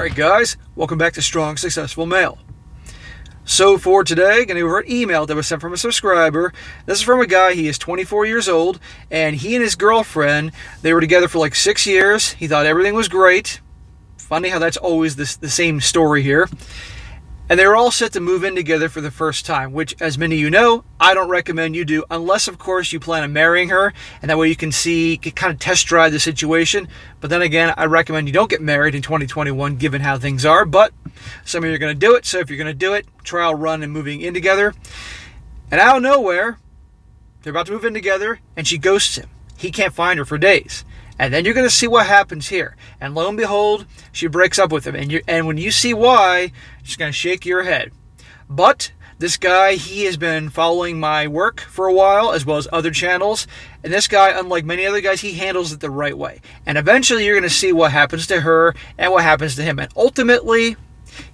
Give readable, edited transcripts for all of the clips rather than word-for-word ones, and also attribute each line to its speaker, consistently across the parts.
Speaker 1: Alright guys, welcome back to Strong Successful Male. So for today, going to go over an email that was sent from a subscriber. This is from a guy, he is 24 years old, and he and his girlfriend, they were together for like 6 years. He thought everything was great. Funny how that's always the same story here. And they were all set to move in together for the first time, which, as many of you know, I don't recommend you do, unless, of course, you plan on marrying her, and that way you can kind of test drive the situation. But then again, I recommend you don't get married in 2021, given how things are, but some of you are going to do it, so if you're going to do it, trial run and moving in together. And out of nowhere, they're about to move in together, and she ghosts him. He can't find her for days. And then you're going to see what happens here. And lo and behold, she breaks up with him. And when you see why, you're just going to shake your head. But this guy, he has been following my work for a while, as well as other channels. And this guy, unlike many other guys, he handles it the right way. And eventually you're going to see what happens to her and what happens to him. And ultimately,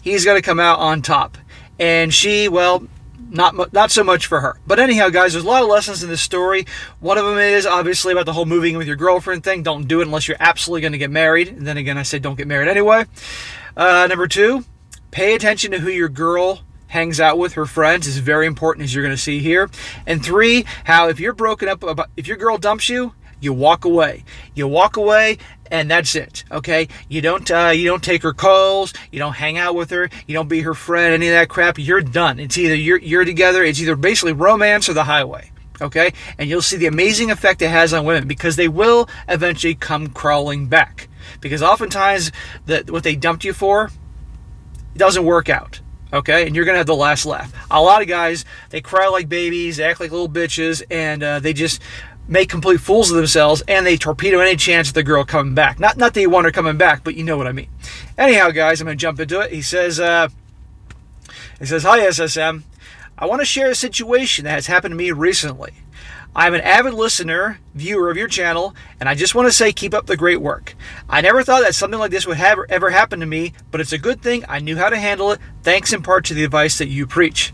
Speaker 1: he's going to come out on top. And she, well, not so much for her. But anyhow, guys, there's a lot of lessons in this story. One of them is obviously about the whole moving in with your girlfriend thing. Don't do it unless you're absolutely going to get married. And then again, I said don't get married anyway. Number 2, pay attention to who your girl hangs out with. Her friends is very important, as you're going to see here. And 3, how if you're broken up, if your girl dumps you, you walk away. You walk away, and that's it. Okay? You don't take her calls. You don't hang out with her. You don't be her friend. Any of that crap. You're done. It's either you're together. It's either basically romance or the highway. Okay? And you'll see the amazing effect it has on women, because they will eventually come crawling back. Because oftentimes what they dumped you for, it doesn't work out. Okay? And you're going to have the last laugh. A lot of guys, they cry like babies, they act like little bitches, and they just make complete fools of themselves, and they torpedo any chance of the girl coming back. Not that you want her coming back, but you know what I mean. Anyhow, guys, I'm going to jump into it. He says, "Hi, SSM. I want to share a situation that has happened to me recently. I'm an avid listener, viewer of your channel, and I just want to say keep up the great work. I never thought that something like this would ever happen to me, but it's a good thing I knew how to handle it, thanks in part to the advice that you preach."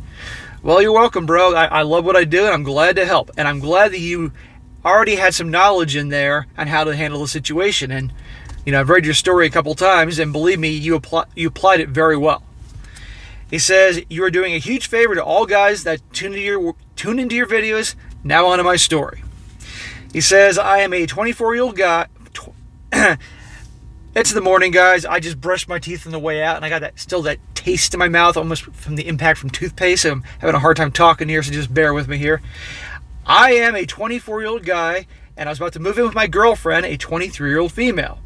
Speaker 1: Well, you're welcome, bro. I love what I do, and I'm glad to help. And I'm glad that you already had some knowledge in there on how to handle the situation. And, you know, I've read your story a couple times, and believe me, you applied it very well. He says, "You are doing a huge favor to all guys that tune into your videos. Now on to my story." He says, "I am a 24-year-old guy." It's the morning, guys. I just brushed my teeth on the way out, and I got that taste in my mouth, almost from the impact from toothpaste. So I'm having a hard time talking here, so just bear with me here. I am a 24-year-old guy, and I was about to move in with my girlfriend, a 23-year-old female.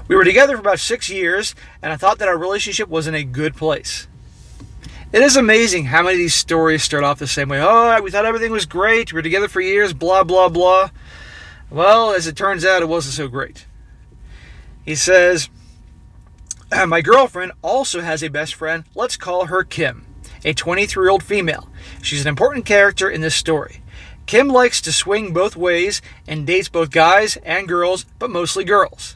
Speaker 1: We were together for about 6 years, and I thought that our relationship was in a good place. It is amazing how many of these stories start off the same way. Oh, we thought everything was great. We were together for years, blah, blah, blah. Well, as it turns out, it wasn't so great. He says, "My girlfriend also has a best friend. Let's call her Kim, a 23-year-old female. She's an important character in this story. Kim likes to swing both ways and dates both guys and girls, but mostly girls.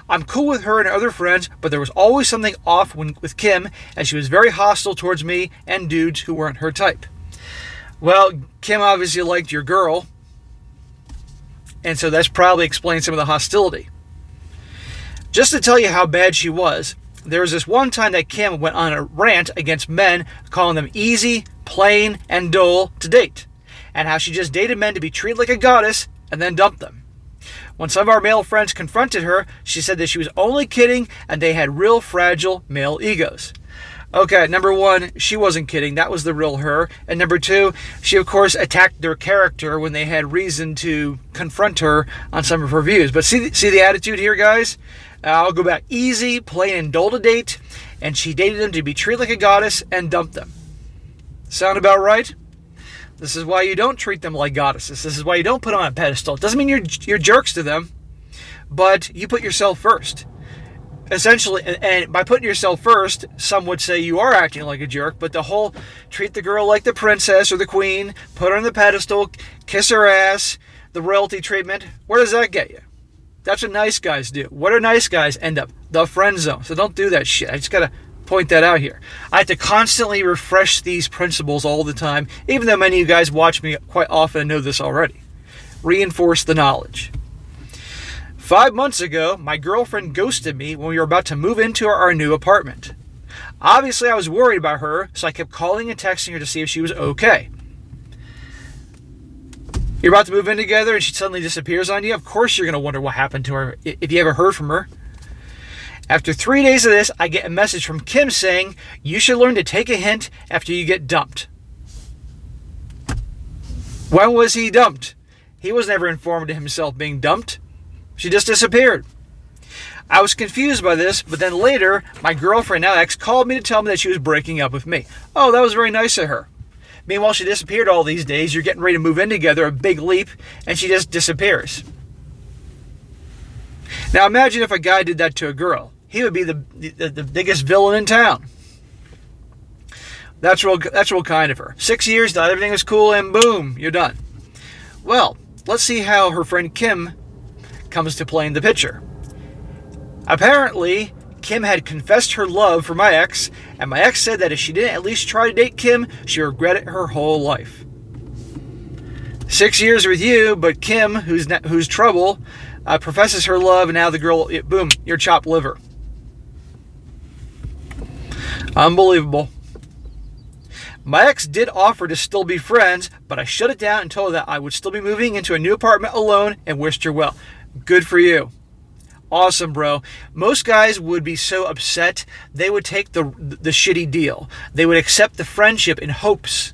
Speaker 1: I'm cool with her and other friends, but there was always something off with Kim, as she was very hostile towards me and dudes who weren't her type." Well, Kim obviously liked your girl, and so that's probably explains some of the hostility. Just to tell you how bad she was, there was this one time that Kim went on a rant against men, calling them easy, plain, and dull to date, and how she just dated men to be treated like a goddess and then dumped them. When some of our male friends confronted her, she said that she was only kidding and they had real fragile male egos. Okay, number 1, she wasn't kidding. That was the real her. And number 2, she, of course, attacked their character when they had reason to confront her on some of her views. But see the attitude here, guys? I'll go back. Easy, plain, and dull to date. And she dated them to be treated like a goddess and dumped them. Sound about right? This is why you don't treat them like goddesses. This is why you don't put them on a pedestal. It doesn't mean you're jerks to them, but you put yourself first. Essentially, and by putting yourself first, some would say you are acting like a jerk, but the whole treat the girl like the princess or the queen, put her on the pedestal, kiss her ass, the royalty treatment, where does that get you? That's what nice guys do. What do nice guys end up? The friend zone. So don't do that shit. I just got to point that out here. I have to constantly refresh these principles all the time, even though many of you guys watch me quite often and know this already. Reinforce the knowledge. 5 months ago, my girlfriend ghosted me when we were about to move into our new apartment. Obviously, I was worried about her, so I kept calling and texting her to see if she was okay. You're about to move in together and she suddenly disappears on you? Of course you're going to wonder what happened to her if you ever heard from her. After 3 days of this, I get a message from Kim saying, you should learn to take a hint after you get dumped. When was he dumped? He was never informed of himself being dumped. She just disappeared. I was confused by this, but then later, my girlfriend, now ex, called me to tell me that she was breaking up with me. Oh, that was very nice of her. Meanwhile, she disappeared all these days. You're getting ready to move in together, a big leap, and she just disappears. Now imagine if a guy did that to a girl. He would be the biggest villain in town. That's real kind of her. 6 years, thought everything was cool, and boom, you're done. Well, let's see how her friend Kim comes to play in the picture. Apparently, Kim had confessed her love for my ex, and my ex said that if she didn't at least try to date Kim, she would regret it her whole life. 6 years with you, but Kim, who's trouble, professes her love, and now the girl, boom, you're chopped liver. Unbelievable. My ex did offer to still be friends, but I shut it down and told her that I would still be moving into a new apartment alone and wished her well. Good for you. Awesome, bro. Most guys would be so upset, they would take the shitty deal. They would accept the friendship in hopes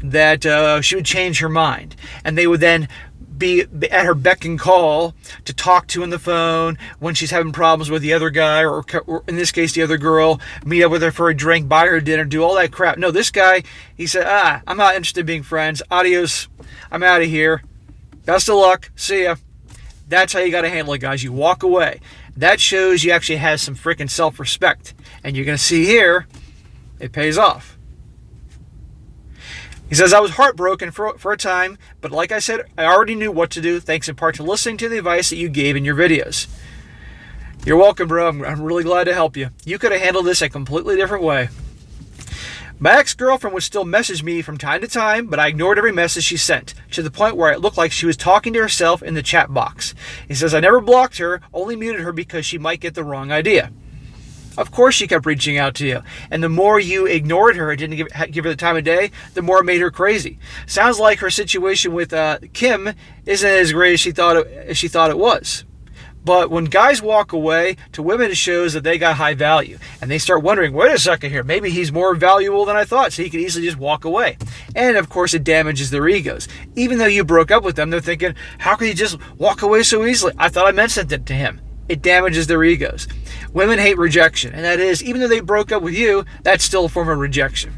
Speaker 1: that she would change her mind. And they would then be at her beck and call to talk to on the phone when she's having problems with the other guy, or in this case, the other girl, meet up with her for a drink, buy her dinner, do all that crap. No, this guy, he said, I'm not interested in being friends. Adios. I'm out of here. Best of luck. See ya. That's how you got to handle it, guys. You walk away. That shows you actually have some freaking self-respect. And you're going to see here, it pays off. He says, I was heartbroken for a time, but like I said, I already knew what to do, thanks in part to listening to the advice that you gave in your videos. You're welcome, bro. I'm really glad to help you. You could have handled this a completely different way. My ex-girlfriend would still message me from time to time, but I ignored every message she sent, to the point where it looked like she was talking to herself in the chat box. He says, I never blocked her, only muted her because she might get the wrong idea. Of course she kept reaching out to you. And the more you ignored her and didn't give her the time of day, the more it made her crazy. Sounds like her situation with Kim isn't as great as she thought it was. But when guys walk away, to women it shows that they got high value. And they start wondering, wait a second here, maybe he's more valuable than I thought, so he could easily just walk away. And of course it damages their egos. Even though you broke up with them, they're thinking, how could he just walk away so easily? I thought I meant something to him. It damages their egos. Women hate rejection, and that is, even though they broke up with you, that's still a form of rejection.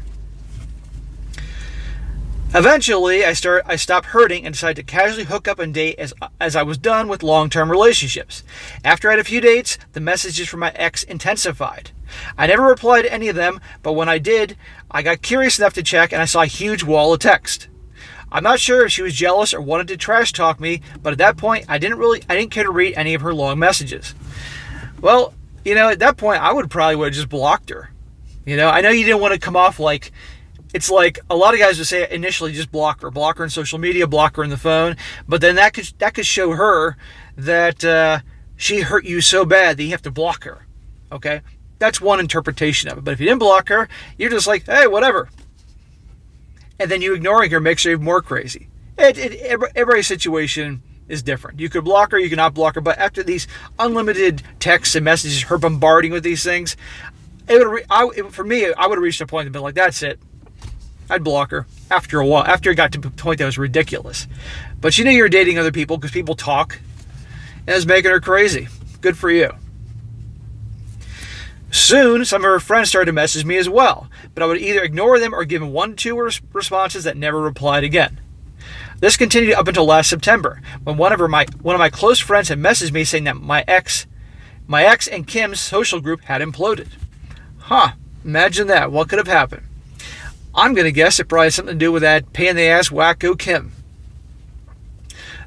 Speaker 1: Eventually, I stopped hurting and decided to casually hook up and date as I was done with long-term relationships. After I had a few dates, the messages from my ex intensified. I never replied to any of them, but when I did, I got curious enough to check, and I saw a huge wall of text. I'm not sure if she was jealous or wanted to trash talk me, but at that point, I didn't care to read any of her long messages. Well, at that point, I would have just blocked her. I know you didn't want to come off like, it's like a lot of guys would say initially just block her in social media, block her on the phone, but then that could show her that she hurt you so bad that you have to block her. Okay? That's one interpretation of it. But if you didn't block her, you're just like, hey, whatever. And then you ignoring her makes her even more crazy. Every situation is different. You could block her, you cannot block her, but after these unlimited texts and messages, her bombarding with these things, for me, I would have reached a point and been like, that's it. I'd block her after a while, after it got to the point that was ridiculous. But she knew you were dating other people because people talk, and it was making her crazy. Good for you. Soon, some of her friends started to message me as well, but I would either ignore them or give them 1-2 responses that never replied again. This continued up until last September, when one of my close friends had messaged me saying that my ex and Kim's social group had imploded. Imagine that. What could have happened? I'm going to guess it probably has something to do with that pain-in-the-ass wacko Kim.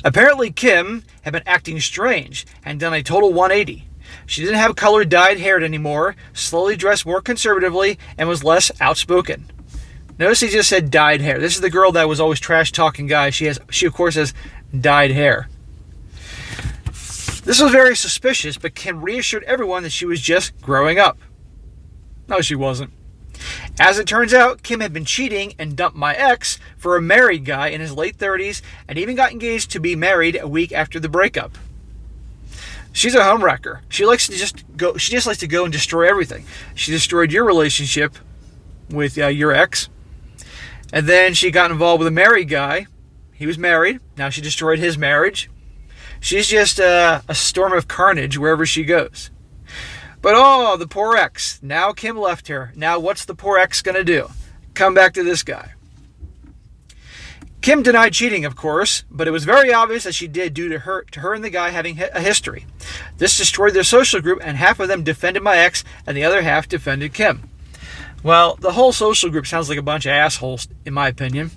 Speaker 1: Apparently, Kim had been acting strange and done a total 180. She didn't have colored dyed hair anymore, slowly dressed more conservatively, and was less outspoken. Notice he just said dyed hair. This is the girl that was always trash-talking guys. She of course has dyed hair. This was very suspicious, but Kim reassured everyone that she was just growing up. No, she wasn't. As it turns out, Kim had been cheating and dumped my ex for a married guy in his late 30s and even got engaged to be married a week after the breakup. She's a homewrecker. She just likes to go and destroy everything. She destroyed your relationship with your ex. And then she got involved with a married guy. He was married. Now she destroyed his marriage. She's just a storm of carnage wherever she goes. But oh, the poor ex. Now Kim left her. Now what's the poor ex going to do? Come back to this guy. Kim denied cheating, of course, but it was very obvious that she did due to her and the guy having a history. This destroyed their social group, and half of them defended my ex, and the other half defended Kim. Well, the whole social group sounds like a bunch of assholes, in my opinion.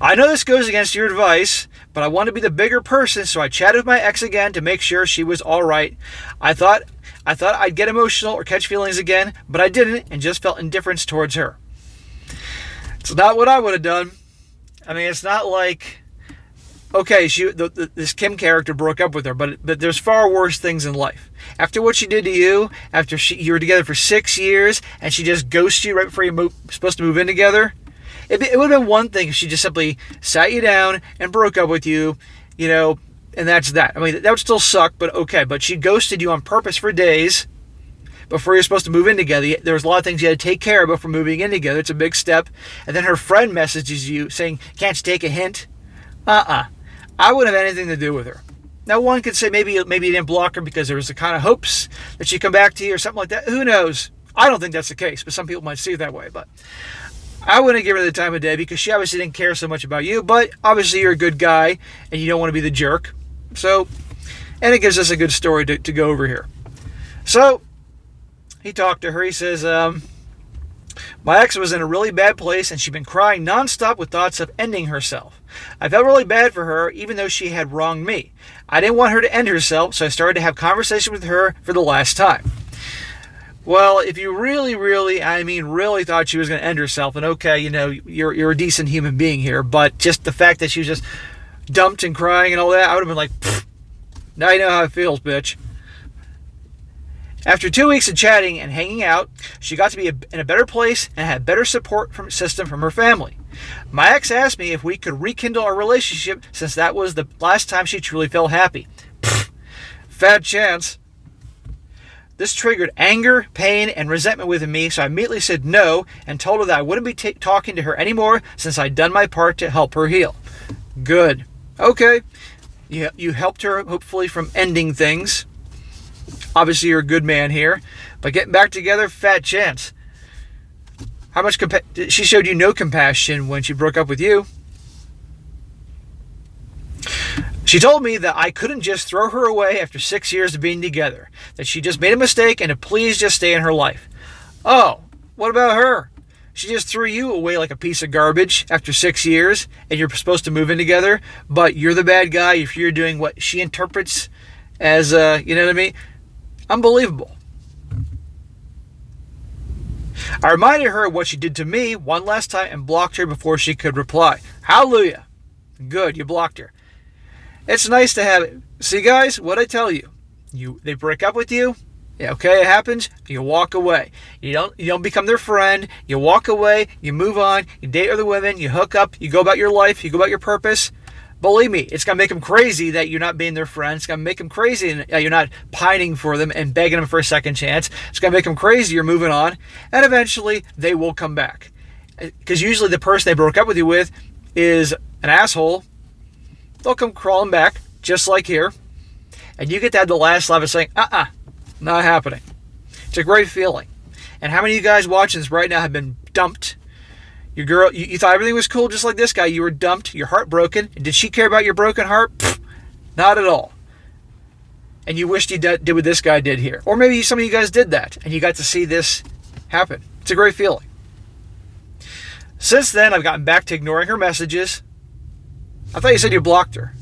Speaker 1: I know this goes against your advice, but I want to be the bigger person, so I chatted with my ex again to make sure she was all right. I thought I'd get emotional or catch feelings again, but I didn't, and just felt indifference towards her. It's not what I would have done. I mean, it's not like, okay, this Kim character broke up with her, but there's far worse things in life. After what she did to you, after you were together for 6 years, and she just ghosted you right before you were supposed to move in together, it would have been one thing if she just simply sat you down and broke up with you, and that's that. I mean, that would still suck, but okay. But she ghosted you on purpose for days before you're supposed to move in together. There was a lot of things you had to take care of before moving in together. It's a big step. And then her friend messages you saying, can't you take a hint? I wouldn't have anything to do with her. Now, one could say maybe you didn't block her because there was the kind of hopes that she'd come back to you or something like that. Who knows? I don't think that's the case, but some people might see it that way. But I wouldn't give her the time of day because she obviously didn't care so much about you, but obviously you're a good guy and you don't want to be the jerk. So, and it gives us a good story to go over here. So, he talked to her. He says, my ex was in a really bad place and she'd been crying nonstop with thoughts of ending herself. I felt really bad for her even though she had wronged me. I didn't want her to end herself, so I started to have conversation with her for the last time. Well, if you really, really thought she was going to end herself, and okay, you're a decent human being here, but just the fact that she was just dumped and crying and all that, I would have been like, now you know how it feels, bitch. After 2 weeks of chatting and hanging out, she got to be in a better place and had better support system from her family. My ex asked me if we could rekindle our relationship since that was the last time she truly felt happy. Fat chance. This triggered anger, pain, and resentment within me, so I immediately said no and told her that I wouldn't be talking to her anymore since I'd done my part to help her heal. Good. Okay. You helped her, hopefully, from ending things. Obviously, you're a good man here. But getting back together, fat chance. How much she showed you no compassion when she broke up with you. She told me that I couldn't just throw her away after 6 years of being together, that she just made a mistake and to please just stay in her life. Oh, what about her? She just threw you away like a piece of garbage after 6 years, and you're supposed to move in together, but you're the bad guy if you're doing what she interprets as, you know what I mean? Unbelievable. I reminded her of what she did to me one last time and blocked her before she could reply. Hallelujah. Good, you blocked her. It's nice to have it. See, guys, what I tell you. They break up with you. Yeah, okay, it happens. You walk away. You don't become their friend. You walk away. You move on. You date other women. You hook up. You go about your life. You go about your purpose. Believe me, it's going to make them crazy that you're not being their friend. It's going to make them crazy that you're not pining for them and begging them for a second chance. It's going to make them crazy you're moving on. And eventually, they will come back. Because usually the person they broke up with you with is an asshole. They'll come crawling back, just like here. And you get to have the last laugh of saying, not happening. It's a great feeling. And how many of you guys watching this right now have been dumped? Your girl, you thought everything was cool just like this guy. You were dumped, your heart broken. And did she care about your broken heart? Pfft, not at all. And you wished you did what this guy did here. Or maybe some of you guys did that, and you got to see this happen. It's a great feeling. Since then, I've gotten back to ignoring her messages. I thought you said you blocked her.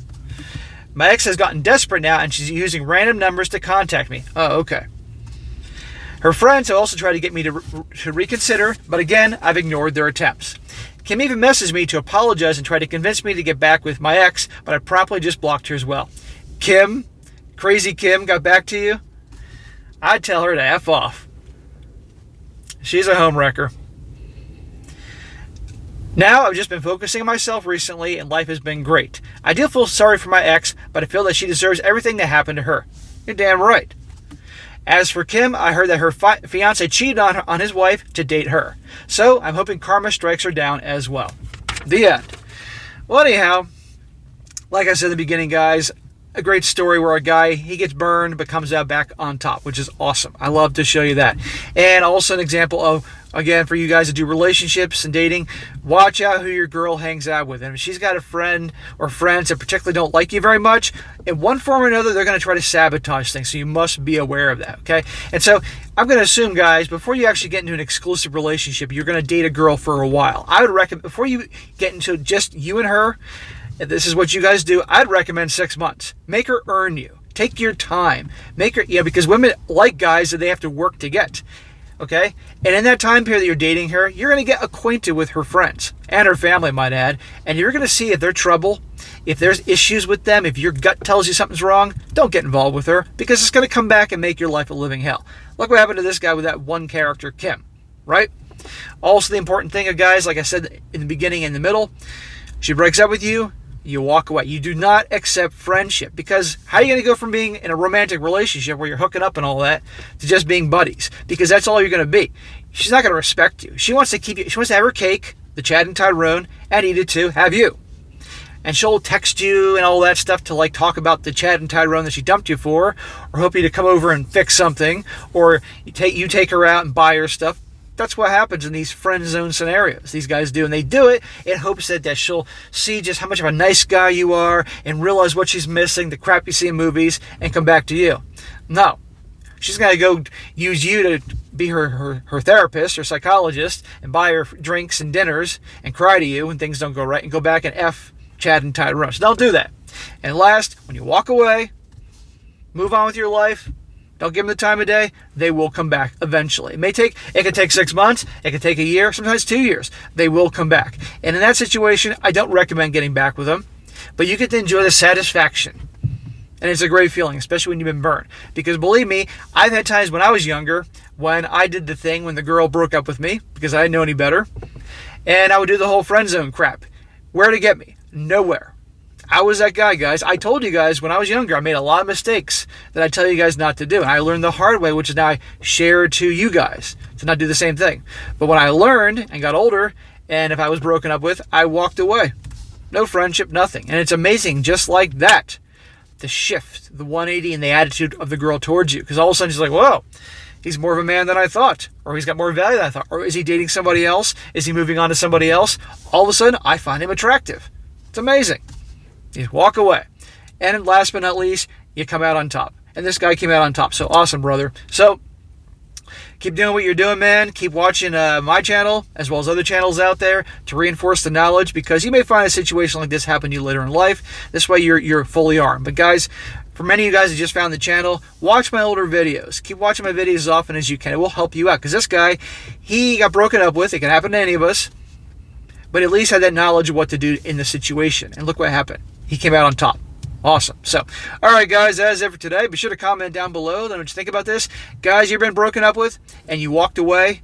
Speaker 1: My ex has gotten desperate now, and she's using random numbers to contact me. Oh, okay. Her friends have also tried to get me to reconsider, but again, I've ignored their attempts. Kim even messaged me to apologize and try to convince me to get back with my ex, but I promptly just blocked her as well. Kim, crazy Kim, got back to you, I'd tell her to F off. She's a homewrecker. Now, I've just been focusing on myself recently, and life has been great. I do feel sorry for my ex, but I feel that she deserves everything that happened to her. You're damn right. As for Kim, I heard that her fiance cheated on his wife to date her. So, I'm hoping karma strikes her down as well. The end. Well, anyhow, like I said in the beginning, guys, a great story where a guy, he gets burned but comes out back on top, which is awesome. I love to show you that. And also an example of, again, for you guys that do relationships and dating, watch out who your girl hangs out with. And if she's got a friend or friends that particularly don't like you very much, in one form or another, they're going to try to sabotage things. So you must be aware of that, okay? And so I'm going to assume, guys, before you actually get into an exclusive relationship, you're going to date a girl for a while. I would recommend, before you get into just you and her, if this is what you guys do, I'd recommend 6 months. Make her earn you. Take your time. Make her, because women like guys that they have to work to get. Okay? And in that time period that you're dating her, you're going to get acquainted with her friends and her family, I might add. And you're going to see if they're trouble, if there's issues with them, if your gut tells you something's wrong, don't get involved with her because it's going to come back and make your life a living hell. Look what happened to this guy with that one character, Kim. Right? Also, the important thing, guys, like I said in the beginning and the middle, she breaks up with you. You walk away. You do not accept friendship because how are you going to go from being in a romantic relationship where you're hooking up and all that to just being buddies? Because that's all you're going to be. She's not going to respect you. She wants to keep you. She wants to have her cake, the Chad and Tyrone, and eat it too. Have you? And she'll text you and all that stuff to like talk about the Chad and Tyrone that she dumped you for, or hope you to come over and fix something, or you take her out and buy her stuff. That's what happens in these friend zone scenarios. These guys do, and they do it in hopes that she'll see just how much of a nice guy you are and realize what she's missing, the crap you see in movies, and come back to you. No. She's going to go use you to be her therapist or psychologist and buy her drinks and dinners and cry to you when things don't go right and go back and F Chad and Tyrone. So don't do that. And last, when you walk away, move on with your life. Don't give them the time of day. They will come back eventually. It could take 6 months. It could take a year, sometimes 2 years. They will come back. And in that situation, I don't recommend getting back with them. But you get to enjoy the satisfaction. And it's a great feeling, especially when you've been burned. Because believe me, I've had times when I was younger, when I did the thing when the girl broke up with me, because I didn't know any better. And I would do the whole friend zone crap. Where to get me? Nowhere. I was that guy, guys. I told you guys when I was younger, I made a lot of mistakes that I tell you guys not to do. And I learned the hard way, which is now I share to you guys to not do the same thing. But when I learned and got older, and if I was broken up with, I walked away. No friendship, nothing. And it's amazing, just like that, the shift, the 180 in the attitude of the girl towards you. Because all of a sudden she's like, whoa, he's more of a man than I thought. Or he's got more value than I thought. Or is he dating somebody else? Is he moving on to somebody else? All of a sudden, I find him attractive. It's amazing. You walk away. And last but not least, you come out on top. And this guy came out on top. So awesome, brother. So keep doing what you're doing, man. Keep watching my channel as well as other channels out there to reinforce the knowledge because you may find a situation like this happen to you later in life. This way you're fully armed. But guys, for many of you guys who just found the channel, watch my older videos. Keep watching my videos as often as you can. It will help you out because this guy, he got broken up with. It can happen to any of us. But at least had that knowledge of what to do in the situation. And look what happened. He came out on top. Awesome. So, all right, guys, that is it for today. Be sure to comment down below. Let me know what you think about this. Guys, you've been broken up with and you walked away.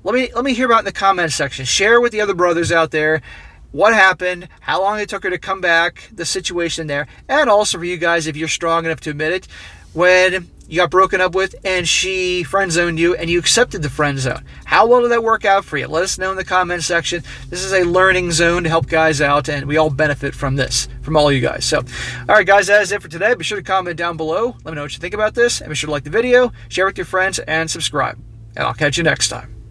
Speaker 1: Let me hear about it in the comment section. Share with the other brothers out there what happened, how long it took her to come back, the situation there. And also for you guys, if you're strong enough to admit it, when you got broken up with and she friend zoned you and you accepted the friend zone. How well did that work out for you? Let us know in the comment section. This is a learning zone to help guys out and we all benefit from this, from all you guys. So, all right, guys, that is it for today. Be sure to comment down below. Let me know what you think about this and be sure to like the video, share with your friends, and subscribe. And I'll catch you next time.